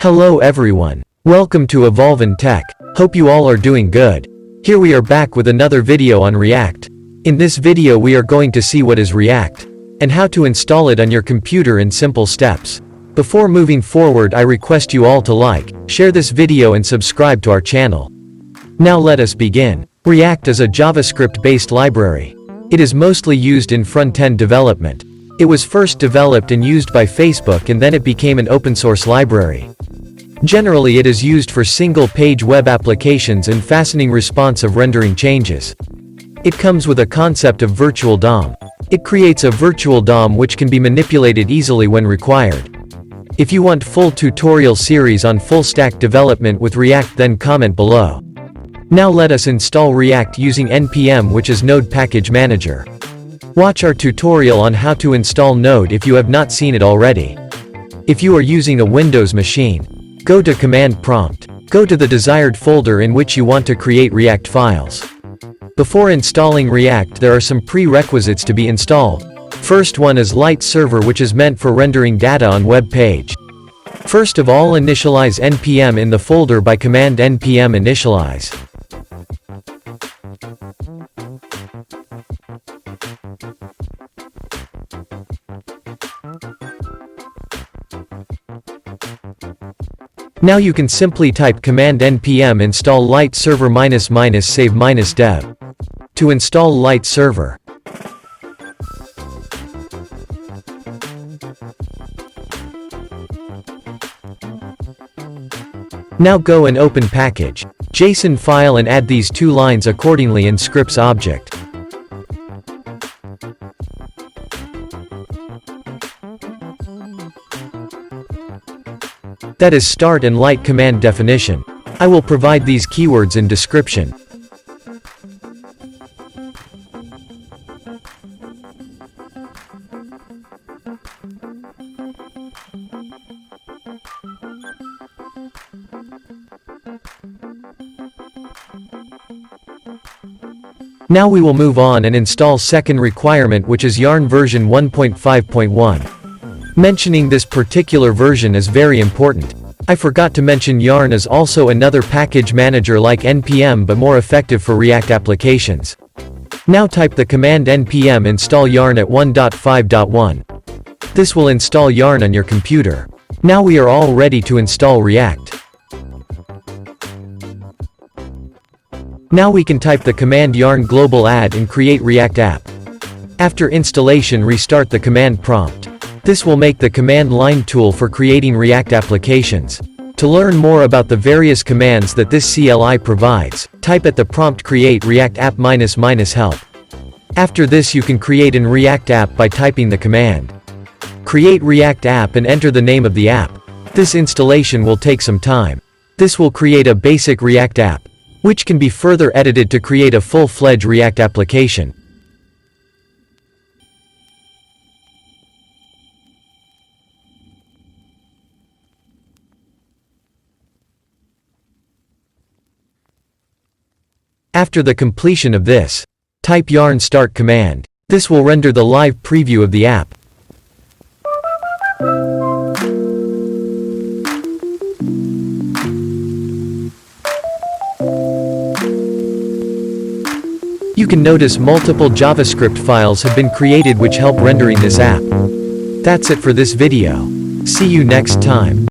Hello everyone. Welcome to evolvin.tech. Hope you all are doing good. Here we are back with another video on React. In this video we are going to see what is React, and how to install it on your computer in simple steps. Before moving forward, I request you all to like, share this video and subscribe to our channel. Now let us begin. React is a JavaScript-based library. It is mostly used in front-end development. It was first developed and used by Facebook, and then it became an open-source library. Generally, it is used for single-page web applications and fastening responsive rendering changes. It comes with a concept of virtual DOM. It creates a virtual DOM which can be manipulated easily when required. If you want full tutorial series on full-stack development with React, then comment below. Now let us install React using NPM, which is Node Package Manager. Watch our tutorial on how to install Node if you have not seen it already. If you are using a Windows machine, go to Command Prompt. Go to the desired folder in which you want to create React files. Before installing React, there are some prerequisites to be installed. First one is LITE-SERVER, which is meant for rendering data on web page. First of all, initialize npm in the folder by command npm initialize. Now you can simply type command npm install LITE-SERVER ---- save -dev. To install LITE-SERVER, now go and open PACKAGE.JSON File and add these two lines accordingly in scripts object. That is start and light command definition. I will provide these keywords in description. Now we will move on and install second requirement, which is Yarn version 1.5.1. Mentioning this particular version is very important. I forgot to mention Yarn is also another package manager like NPM but more effective for React applications. Now type the command npm install yarn at 1.5.1. This will install Yarn on your computer. Now we are all ready to install React. Now we can type the command yarn global add and create React app. After installation, restart the command prompt. This will make the command line tool for creating React applications. To learn more about the various commands that this CLI provides, type at the prompt create React app ---- help. After this, you can create an React app by typing the command create React app and enter the name of the app. This installation will take some time. This will create a basic React app, which can be further edited to create a full-fledged React application. After the completion of this, type yarn start command. This will render the live preview of the app. You can notice multiple JavaScript files have been created which help rendering this app. That's it for this video. See you next time.